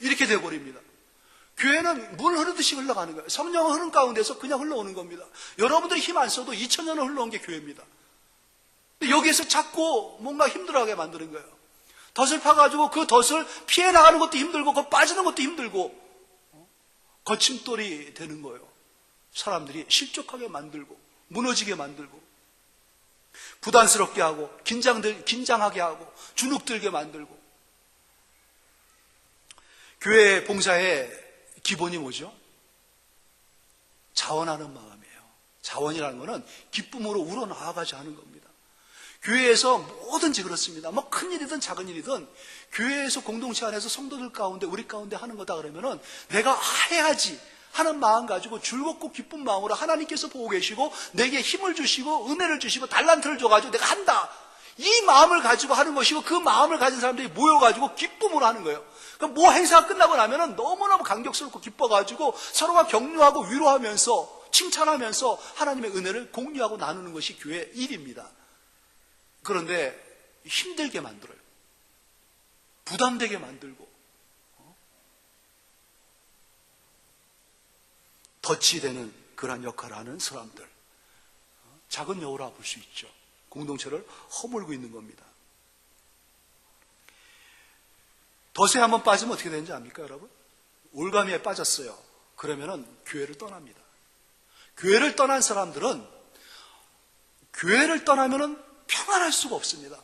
이렇게 돼버립니다. 교회는 물 흐르듯이 흘러가는 거예요. 성령은 흐른 가운데서 그냥 흘러오는 겁니다. 여러분들이 힘 안 써도 2000년을 흘러온 게 교회입니다. 여기에서 자꾸 뭔가 힘들어하게 만드는 거예요. 덫을 파가지고 그 덫을 피해 나가는 것도 힘들고 그 빠지는 것도 힘들고 거침돌이 되는 거예요. 사람들이 실족하게 만들고 무너지게 만들고 부담스럽게 하고 긴장하게 하고 주눅들게 만들고. 교회 봉사의 기본이 뭐죠? 자원하는 마음이에요. 자원이라는 것은 기쁨으로 우러나아가지 하는 겁니다. 교회에서 뭐든지 그렇습니다. 뭐 큰 일이든 작은 일이든 교회에서 공동체 안에서 성도들 가운데 우리 가운데 하는 거다 그러면은 내가 해야지 하는 마음 가지고 즐겁고 기쁜 마음으로 하나님께서 보고 계시고 내게 힘을 주시고 은혜를 주시고 달란트를 줘가지고 내가 한다. 이 마음을 가지고 하는 것이고 그 마음을 가진 사람들이 모여가지고 기쁨으로 하는 거예요. 그러니까 뭐 행사가 끝나고 나면은 너무너무 감격스럽고 기뻐가지고 서로가 격려하고 위로하면서 칭찬하면서 하나님의 은혜를 공유하고 나누는 것이 교회의 일입니다. 그런데 힘들게 만들어요. 부담되게 만들고 덫이 되는 그런 역할을 하는 사람들, 작은 여우라 볼 수 있죠. 공동체를 허물고 있는 겁니다. 덫에 한번 빠지면 어떻게 되는지 압니까, 여러분? 올가미에 빠졌어요. 그러면은 교회를 떠납니다. 교회를 떠난 사람들은 교회를 떠나면은 평안할 수가 없습니다.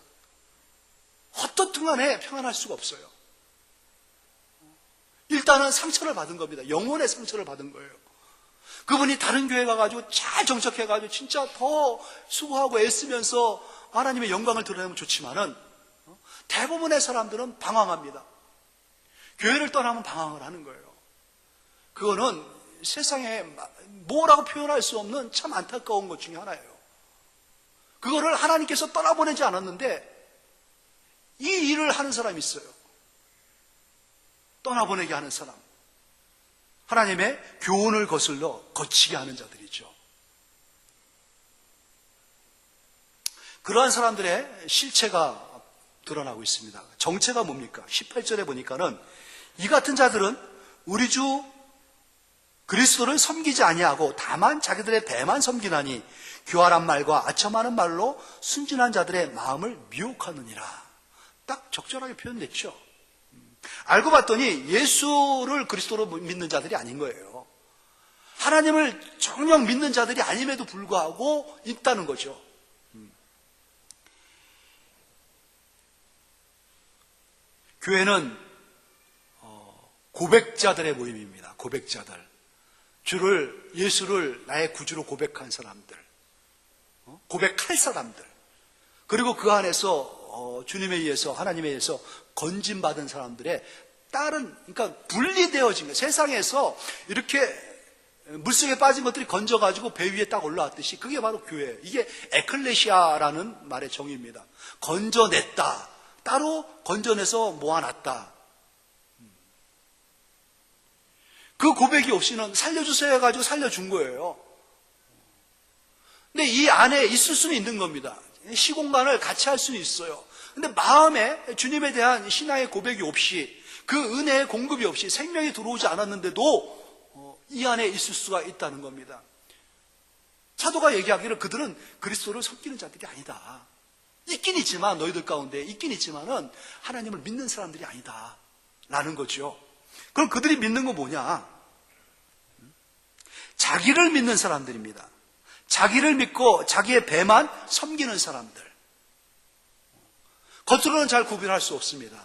어떻든 간에 평안할 수가 없어요. 일단은 상처를 받은 겁니다. 영혼의 상처를 받은 거예요. 그분이 다른 교회 가가지고 잘 정착해가지고 진짜 더 수고하고 애쓰면서 하나님의 영광을 드러내면 좋지만은 대부분의 사람들은 방황합니다. 교회를 떠나면 방황을 하는 거예요. 그거는 세상에 뭐라고 표현할 수 없는 참 안타까운 것 중에 하나예요. 그거를 하나님께서 떠나보내지 않았는데 이 일을 하는 사람이 있어요. 떠나보내게 하는 사람. 하나님의 교훈을 거슬러 거치게 하는 자들이죠. 그러한 사람들의 실체가 드러나고 있습니다. 정체가 뭡니까? 18절에 보니까는 이 같은 자들은 우리 주 그리스도를 섬기지 아니하고 다만 자기들의 배만 섬기나니 교활한 말과 아첨하는 말로 순진한 자들의 마음을 미혹하느니라. 딱 적절하게 표현됐죠. 알고 봤더니 예수를 그리스도로 믿는 자들이 아닌 거예요. 하나님을 정녕 믿는 자들이 아님에도 불구하고 있다는 거죠. 교회는 고백자들의 모임입니다. 고백자들. 예수를 나의 구주로 고백한 사람들. 고백할 사람들. 그리고 그 안에서 주님에 의해서 하나님에 의해서 건진받은 사람들의 다른, 그러니까 분리되어진 거예요. 세상에서 이렇게 물속에 빠진 것들이 건져가지고 배 위에 딱 올라왔듯이 그게 바로 교회예요. 이게 에클레시아라는 말의 정의입니다. 건져냈다. 따로 건져내서 모아놨다. 그 고백이 없이는 살려주세요 해가지고 살려준 거예요. 근데 이 안에 있을 수는 있는 겁니다. 시공간을 같이 할 수는 있어요. 근데 마음에 주님에 대한 신앙의 고백이 없이, 그 은혜의 공급이 없이 생명이 들어오지 않았는데도 이 안에 있을 수가 있다는 겁니다. 사도가 얘기하기를 그들은 그리스도를 섬기는 자들이 아니다. 있긴 있지만, 너희들 가운데 있긴 있지만은 하나님을 믿는 사람들이 아니다 라는 거죠. 그럼 그들이 믿는 건 뭐냐? 자기를 믿는 사람들입니다. 자기를 믿고 자기의 배만 섬기는 사람들. 겉으로는 잘 구별할 수 없습니다.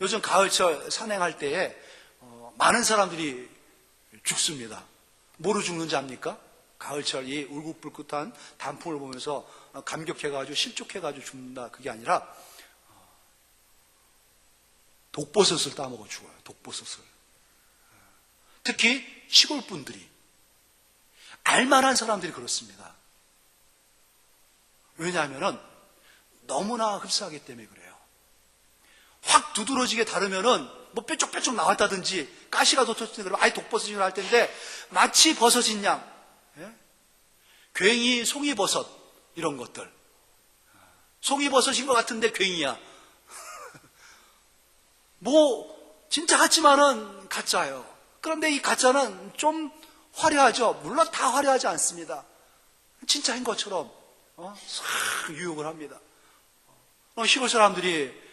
요즘 가을철 산행할 때에 많은 사람들이 죽습니다. 뭐로 죽는지 압니까? 가을철 이 울긋불긋한 단풍을 보면서 감격해가지고 실족해가지고 죽는다, 그게 아니라 독버섯을 따먹어 죽어요. 독버섯을. 특히 시골 분들이, 알만한 사람들이 그렇습니다. 왜냐하면 너무나 흡사하기 때문에 그래요. 확 두드러지게 다르면은 뭐 뾰족뾰족 나왔다든지 가시가 돋쳤든지 그러면 아예 독버섯이 날 텐데, 마치 버섯인 양, 괭이, 송이버섯 이런 것들. 송이버섯인 것 같은데 괭이야. 뭐 진짜 같지만은 가짜예요. 그런데 이 가짜는 좀 화려하죠. 물론 다 화려하지 않습니다. 진짜인 것처럼 싹 유혹을 합니다. 시골 사람들이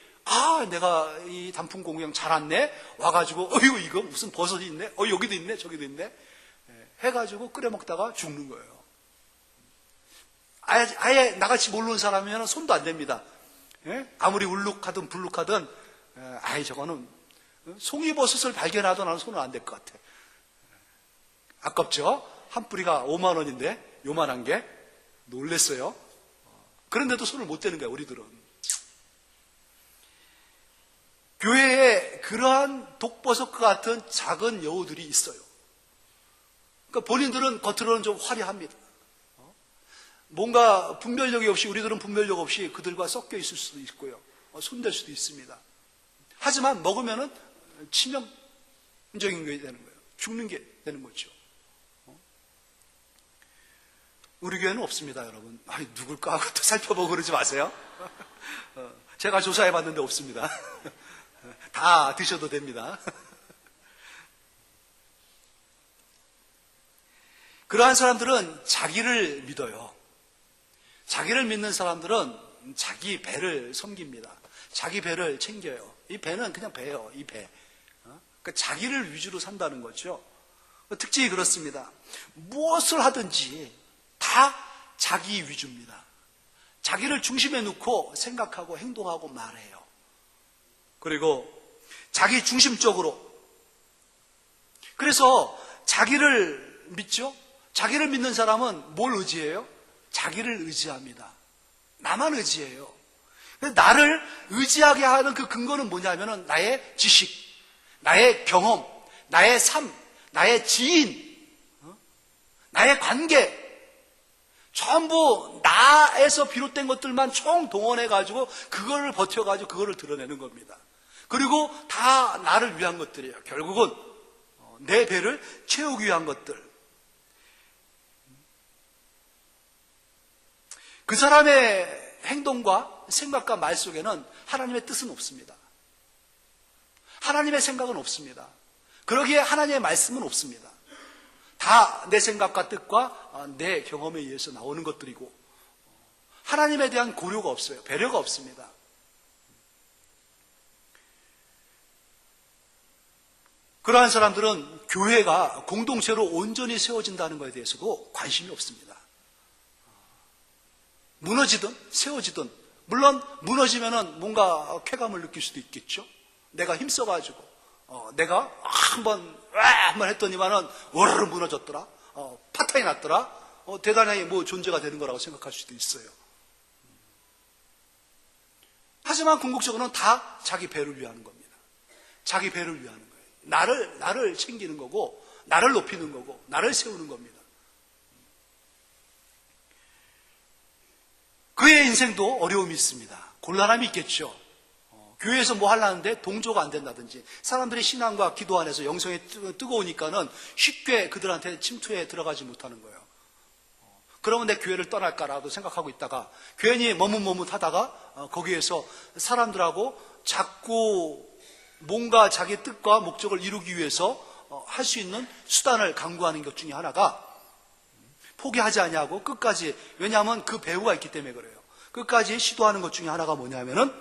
내가 이 단풍 공양 잘 왔네 와가지고 어이구 이거 무슨 버섯이 있네, 여기도 있네 저기도 있네 해가지고 끓여 먹다가 죽는 거예요. 아예 나같이 모르는 사람이면 손도 안 댑니다. 아무리 울룩하든 불룩하든 저거는 송이버섯을 발견하도 나는 손은 안 댈 것 같아. 아깝죠? 한 뿌리가 5만 원인데 요만한 게. 놀랬어요. 그런데도 손을 못 대는 거야, 우리들은. 교회에 그러한 독버섯과 같은 작은 여우들이 있어요. 그러니까 본인들은 겉으로는 좀 화려합니다. 뭔가 분별력이 없이, 우리들은 분별력 없이 그들과 섞여 있을 수도 있고요. 손댈 수도 있습니다. 하지만 먹으면은 치명적인 게 되는 거예요. 죽는 게 되는 거죠. 우리 교회는 없습니다, 여러분. 누굴까 하고 또 살펴보고 그러지 마세요. 제가 조사해 봤는데 없습니다. 다 드셔도 됩니다. 그러한 사람들은 자기를 믿어요. 자기를 믿는 사람들은 자기 배를 섬깁니다. 자기 배를 챙겨요. 이 배는 그냥 배예요, 이 배. 그러니까 자기를 위주로 산다는 거죠. 특징이 그렇습니다. 무엇을 하든지 다 자기 위주입니다. 자기를 중심에 놓고 생각하고 행동하고 말해요. 그리고 자기 중심적으로. 그래서 자기를 믿죠? 자기를 믿는 사람은 뭘 의지해요? 자기를 의지합니다. 나만 의지해요. 나를 의지하게 하는 그 근거는 뭐냐면 나의 지식, 나의 경험, 나의 삶, 나의 지인, 나의 관계, 전부 나에서 비롯된 것들만 총동원해가지고 그거를 버텨가지고 그거를 드러내는 겁니다. 그리고 다 나를 위한 것들이에요. 결국은 내 배를 채우기 위한 것들. 그 사람의 행동과 생각과 말 속에는 하나님의 뜻은 없습니다. 하나님의 생각은 없습니다. 그러기에 하나님의 말씀은 없습니다. 다 내 생각과 뜻과 내 경험에 의해서 나오는 것들이고, 하나님에 대한 고려가 없어요. 배려가 없습니다. 그러한 사람들은 교회가 공동체로 온전히 세워진다는 것에 대해서도 관심이 없습니다. 무너지든 세워지든, 물론 무너지면은 뭔가 쾌감을 느낄 수도 있겠죠. 내가 힘써가지고 내가 한번 했더니만은 워르르 무너졌더라. 파탄이 났더라. 대단히 존재가 되는 거라고 생각할 수도 있어요. 하지만 궁극적으로는 다 자기 배를 위하는 겁니다. 자기 배를 위하는 거예요. 나를 챙기는 거고, 나를 높이는 거고, 나를 세우는 겁니다. 그의 인생도 어려움이 있습니다. 곤란함이 있겠죠. 교회에서 뭐 하려는데 동조가 안 된다든지, 사람들이 신앙과 기도 안에서 영성이 뜨거우니까는 쉽게 그들한테 침투해 들어가지 못하는 거예요. 그러면 내 교회를 떠날까라도 생각하고 있다가 괜히 머뭇머뭇하다가 거기에서 사람들하고 자꾸 뭔가 자기 뜻과 목적을 이루기 위해서 할 수 있는 수단을 강구하는 것 중에 하나가 포기하지 않냐고 끝까지, 왜냐하면 그 배우가 있기 때문에 그래요. 끝까지 시도하는 것 중에 하나가 뭐냐면은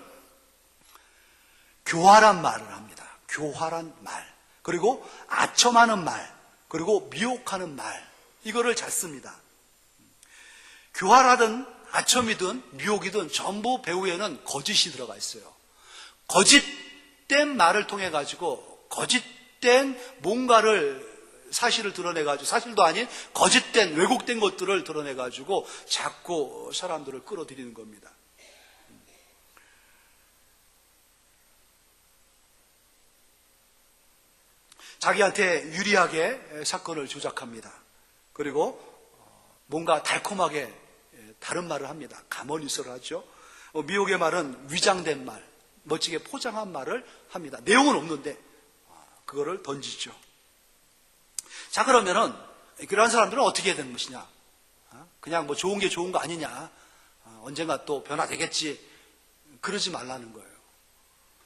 교활한 말을 합니다. 교활한 말, 그리고 아첨하는 말, 그리고 미혹하는 말, 이거를 잘 씁니다. 교활하든 아첨이든 미혹이든 전부 배우에는 거짓이 들어가 있어요. 거짓된 말을 통해 가지고 거짓된 뭔가를 사실을 드러내 가지고, 사실도 아닌 거짓된 왜곡된 것들을 드러내 가지고 자꾸 사람들을 끌어들이는 겁니다. 자기한테 유리하게 사건을 조작합니다. 그리고 뭔가 달콤하게 다른 말을 합니다. 가머니서를 하죠. 미혹의 말은 위장된 말, 멋지게 포장한 말을 합니다. 내용은 없는데 그거를 던지죠. 자, 그러면은 그러한 사람들은 어떻게 해야 되는 것이냐? 그냥 뭐 좋은 게 좋은 거 아니냐? 언젠가 또 변화되겠지. 그러지 말라는 거예요.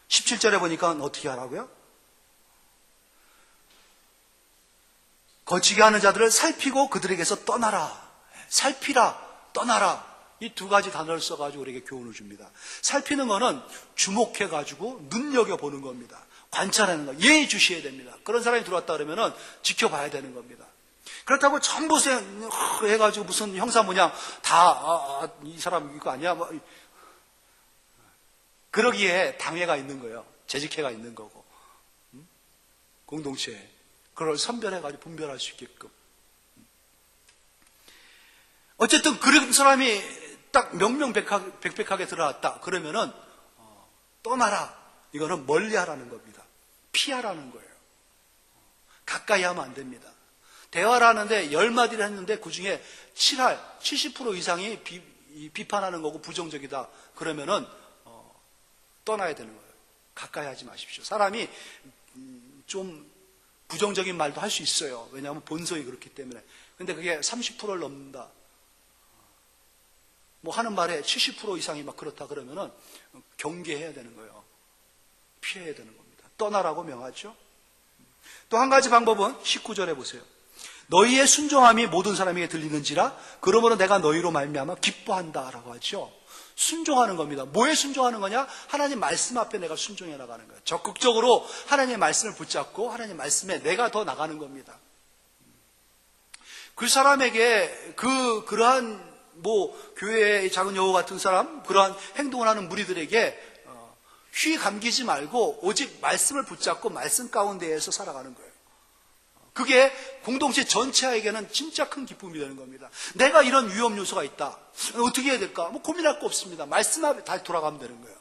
17절에 보니까 어떻게 하라고요? 거치게 하는 자들을 살피고 그들에게서 떠나라. 살피라, 떠나라. 이 두 가지 단어를 써가지고 우리에게 교훈을 줍니다. 살피는 거는 주목해가지고 눈여겨보는 겁니다. 관찰하는 거, 예의주시해야 됩니다. 그런 사람이 들어왔다 그러면은 지켜봐야 되는 겁니다. 그렇다고 전부 해가지고 무슨 형사 모양 다 이 사람 이거 아니야? 뭐. 그러기에 당회가 있는 거예요. 재직회가 있는 거고, 공동체에 그걸 선별해가지고 분별할 수 있게끔. 어쨌든 그런 사람이 딱 명명백백하게 들어왔다 그러면은 떠나라. 이거는 멀리하라는 겁니다. 피하라는 거예요. 가까이 하면 안 됩니다. 대화를 하는데 10마디를 했는데 그 중에 70% 이상이 비판하는 거고 부정적이다. 그러면은 떠나야 되는 거예요. 가까이 하지 마십시오. 사람이 좀 부정적인 말도 할 수 있어요. 왜냐하면 본성이 그렇기 때문에. 근데 그게 30%를 넘는다. 뭐 하는 말에 70% 이상이 막 그렇다 그러면은 경계해야 되는 거예요. 피해야 되는 겁니다. 떠나라고 명하죠. 또 한 가지 방법은 19절에 보세요. 너희의 순종함이 모든 사람에게 들리는지라 그러므로 내가 너희로 말미암아 기뻐한다라고 하죠. 순종하는 겁니다. 뭐에 순종하는 거냐? 하나님 말씀 앞에 내가 순종해 나가는 거예요. 적극적으로 하나님의 말씀을 붙잡고 하나님 말씀에 내가 더 나가는 겁니다. 그 사람에게 그러한 교회의 작은 여우 같은 사람, 그러한 행동을 하는 무리들에게 휘 감기지 말고 오직 말씀을 붙잡고 말씀 가운데에서 살아가는 거예요. 그게 공동체 전체에게는 진짜 큰 기쁨이 되는 겁니다. 내가 이런 위험 요소가 있다. 어떻게 해야 될까? 고민할 거 없습니다. 말씀 앞에 다시 돌아가면 되는 거예요.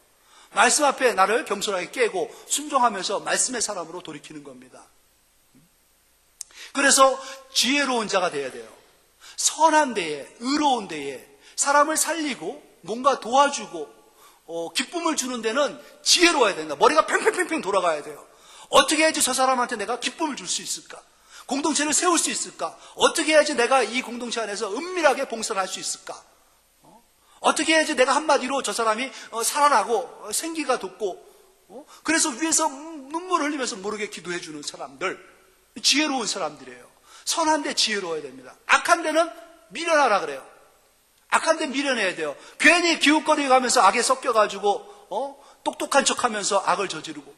말씀 앞에 나를 겸손하게 깨고 순종하면서 말씀의 사람으로 돌이키는 겁니다. 그래서 지혜로운 자가 돼야 돼요. 선한 데에, 의로운 데에 사람을 살리고 뭔가 도와주고 기쁨을 주는 데는 지혜로워야 된다. 머리가 팽팽팽팽 돌아가야 돼요. 어떻게 해야지 저 사람한테 내가 기쁨을 줄 수 있을까? 공동체를 세울 수 있을까? 어떻게 해야지 내가 이 공동체 안에서 은밀하게 봉사를 할 수 있을까? 어떻게 해야지 내가 한마디로 저 사람이 살아나고 생기가 돋고 그래서 위에서 눈물을 흘리면서 모르게 기도해 주는 사람들, 지혜로운 사람들이에요. 선한 데 지혜로워야 됩니다. 악한 데는 미련하라 그래요. 악한 데 미련해야 돼요. 괜히 기웃거리고 가면서 악에 섞여가지고 똑똑한 척하면서 악을 저지르고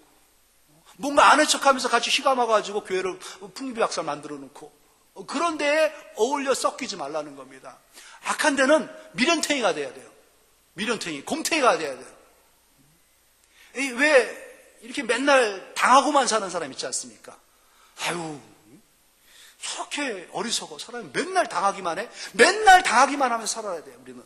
뭔가 아는 척하면서 같이 휘감아가지고 교회를 풍비박살 만들어 놓고 그런 데에 어울려 섞이지 말라는 겁니다. 악한 데는 미련탱이가 돼야 돼요. 미련탱이, 곰탱이가 돼야 돼요. 왜 이렇게 맨날 당하고만 사는 사람 있지 않습니까? 아유, 저렇게 어리석어. 사람이 맨날 당하기만 해. 맨날 당하기만 하면서 살아야 돼요, 우리는.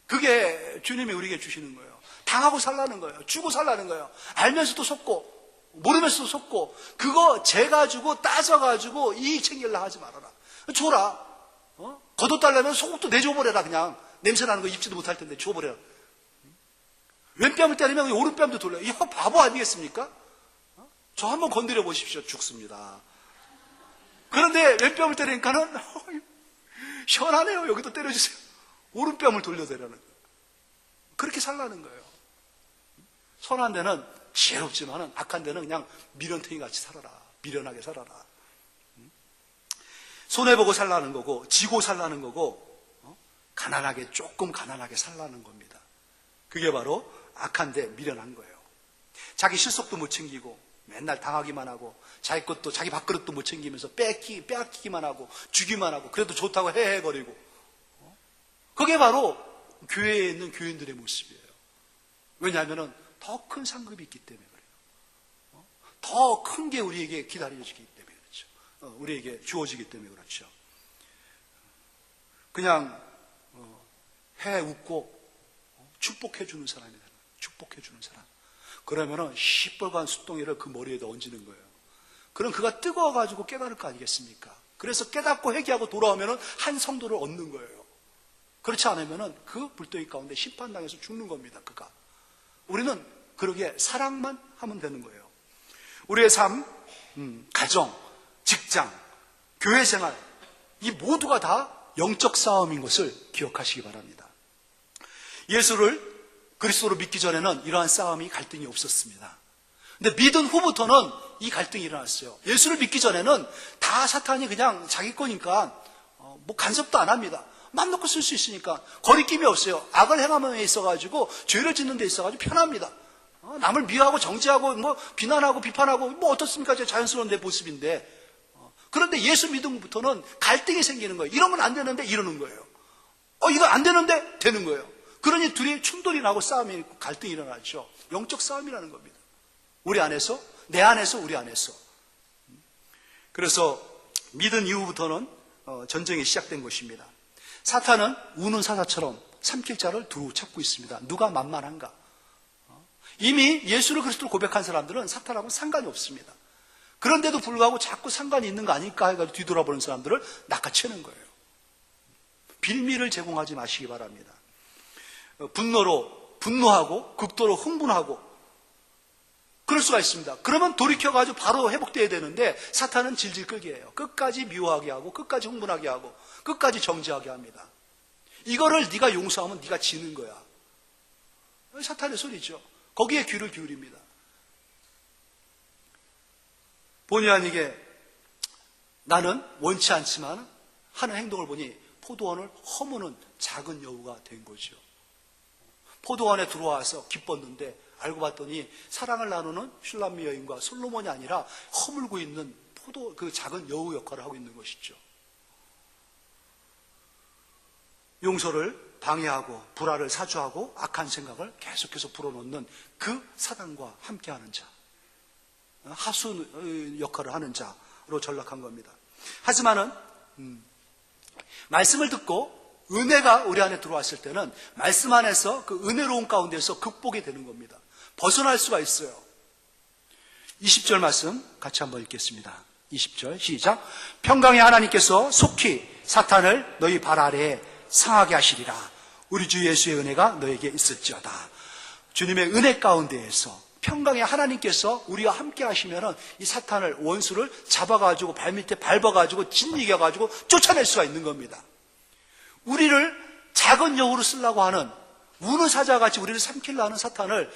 그게 주님이 우리에게 주시는 거예요. 당하고 살라는 거예요. 주고 살라는 거예요. 알면서도 속고 모르면서도 속고 그거 재가지고 따져가지고 이익 챙기려고 하지 말아라. 줘라. 걷어달라면 소금도 내줘버려라. 그냥 냄새나는 거 입지도 못할 텐데 줘버려라. 왼뺨을 때리면 오른뺨도 돌려요. 이거 바보 아니겠습니까? 저 한번 건드려 보십시오. 죽습니다. 그런데 왼뺨을 때리니까는 시원하네요. 여기도 때려주세요. 오른뺨을 돌려대라는 거예요. 그렇게 살라는 거예요. 선한 데는 지혜롭지만은 악한 데는 그냥 미련탱이 같이 살아라. 미련하게 살아라. 손해보고 살라는 거고, 지고 살라는 거고, 가난하게, 조금 가난하게 살라는 겁니다. 그게 바로 악한데 미련한 거예요. 자기 실속도 못 챙기고, 맨날 당하기만 하고, 자기 것도, 자기 밥그릇도 못 챙기면서 빼앗기기만 하고, 주기만 하고, 그래도 좋다고 헤헤거리고. 그게 바로 교회에 있는 교인들의 모습이에요. 왜냐하면 더 큰 상급이 있기 때문에 그래요. 더 큰 게 우리에게 기다려지기 때문에 그렇죠. 우리에게 주어지기 때문에 그렇죠. 그냥 해 웃고 축복해 주는 사람이 되는 거예요. 축복해 주는 사람. 그러면은 시뻘건 숫덩이를 그 머리에다 얹는 거예요. 그럼 그가 뜨거워가지고 깨달을 거 아니겠습니까? 그래서 깨닫고 회개하고 돌아오면은 한 성도를 얻는 거예요. 그렇지 않으면은 그 불덩이 가운데 심판당해서 죽는 겁니다. 그가. 우리는 그러기에 사랑만 하면 되는 거예요. 우리의 삶, 가정, 직장, 교회 생활, 이 모두가 다 영적 싸움인 것을 기억하시기 바랍니다. 예수를 그리스도로 믿기 전에는 이러한 싸움이 갈등이 없었습니다. 근데 믿은 후부터는 이 갈등이 일어났어요. 예수를 믿기 전에는 다 사탄이 그냥 자기 거니까 뭐 간섭도 안 합니다. 맘 놓고 쓸 수 있으니까 거리낌이 없어요. 악을 행하는 데 있어가지고 죄를 짓는 데 있어가지고 편합니다. 남을 미워하고 정죄하고 뭐 비난하고 비판하고 뭐 어떻습니까? 제 자연스러운 내 모습인데. 그런데 예수 믿음부터는 갈등이 생기는 거예요. 이러면 안 되는데 이러는 거예요. 이거 안 되는데 되는 거예요. 그러니 둘이 충돌이 나고 싸움이 있고 갈등이 일어나죠. 영적 싸움이라는 겁니다. 우리 안에서, 내 안에서, 우리 안에서. 그래서 믿은 이후부터는 전쟁이 시작된 것입니다. 사탄은 우는 사자처럼 삼킬 자를 두루 찾고 있습니다. 누가 만만한가? 이미 예수를 그리스도로 고백한 사람들은 사탄하고는 상관이 없습니다. 그런데도 불구하고 자꾸 상관이 있는 거 아닐까 해가지고 뒤돌아보는 사람들을 낚아채는 거예요. 빌미를 제공하지 마시기 바랍니다. 분노하고 극도로 흥분하고 그럴 수가 있습니다. 그러면 돌이켜가지고 바로 회복돼야 되는데 사탄은 질질 끌게 해요. 끝까지 미워하게 하고 끝까지 흥분하게 하고 끝까지 정죄하게 합니다. 이거를 네가 용서하면 네가 지는 거야. 사탄의 소리죠. 거기에 귀를 기울입니다. 본의 아니게 나는 원치 않지만 하는 행동을 보니 포도원을 허무는 작은 여우가 된 거죠. 포도원에 들어와서 기뻤는데 알고 봤더니 사랑을 나누는 슐람미 여인과 솔로몬이 아니라 허물고 있는 그 작은 여우 역할을 하고 있는 것이죠. 용서를 방해하고 불화를 사주하고 악한 생각을 계속해서 불어넣는 그 사단과 함께하는 자, 하수 역할을 하는 자로 전락한 겁니다. 하지만은 말씀을 듣고 은혜가 우리 안에 들어왔을 때는 말씀 안에서 그 은혜로운 가운데서 극복이 되는 겁니다. 벗어날 수가 있어요. 20절 말씀 같이 한번 읽겠습니다. 20절 시작. 평강의 하나님께서 속히 사탄을 너희 발 아래에 상하게 하시리라. 우리 주 예수의 은혜가 너에게 있을지어다. 주님의 은혜 가운데에서 평강의 하나님께서 우리와 함께 하시면은 이 사탄을, 원수를 잡아가지고 발밑에 밟아가지고 짓이겨가지고 쫓아낼 수가 있는 겁니다. 우리를 작은 여우로 쓰려고 하는 우는 사자같이 우리를 삼키려 하는 사탄을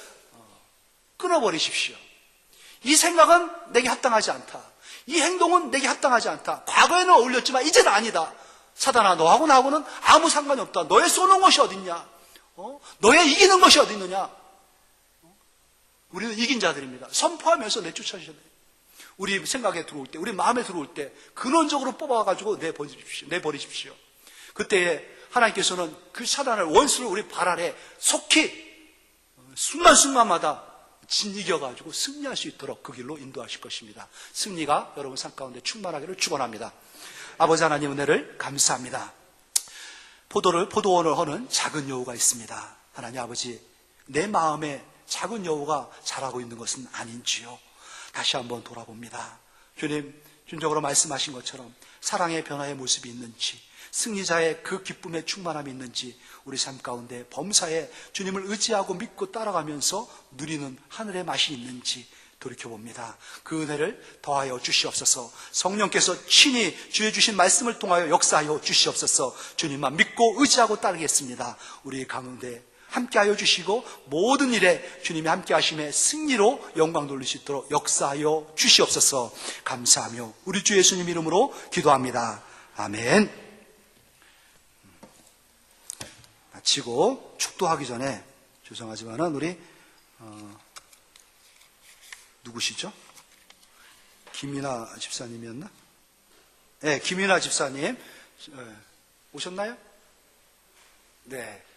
끊어버리십시오. 이 생각은 내게 합당하지 않다. 이 행동은 내게 합당하지 않다. 과거에는 어울렸지만 이제는 아니다. 사탄아, 너하고 나하고는 아무 상관이 없다. 너의 쏘는 것이 어딨냐? 너의 이기는 것이 어디 있느냐? 우리는 이긴 자들입니다. 선포하면서 내쫓아주셔야 돼요. 우리 생각에 들어올 때, 우리 마음에 들어올 때 근원적으로 뽑아가지고 내버리십시오. 그때 하나님께서는 그 사단을, 원수를 우리 발 아래 속히 순간순간마다 진이겨가지고 승리할 수 있도록 그 길로 인도하실 것입니다. 승리가 여러분 삶 가운데 충만하기를 축원합니다. 아버지 하나님 은혜를 감사합니다. 포도원을 허는 작은 여우가 있습니다. 하나님 아버지, 내 마음에 작은 여우가 자라고 있는 것은 아닌지요. 다시 한번 돌아봅니다. 주님, 준적으로 말씀하신 것처럼 사랑의 변화의 모습이 있는지, 승리자의 그 기쁨의 충만함이 있는지, 우리 삶 가운데 범사에 주님을 의지하고 믿고 따라가면서 누리는 하늘의 맛이 있는지 돌이켜봅니다. 그 은혜를 더하여 주시옵소서. 성령께서 친히 주의 주신 말씀을 통하여 역사하여 주시옵소서. 주님만 믿고 의지하고 따르겠습니다. 우리 가운데 함께하여 주시고 모든 일에 주님이 함께하심에 승리로 영광 돌릴 수 있도록 역사하여 주시옵소서. 감사하며 우리 주 예수님 이름으로 기도합니다. 아멘. 마치고 축도하기 전에 죄송하지만은 우리 누구시죠? 김이나 집사님이었나? 네, 김이나 집사님 오셨나요? 네.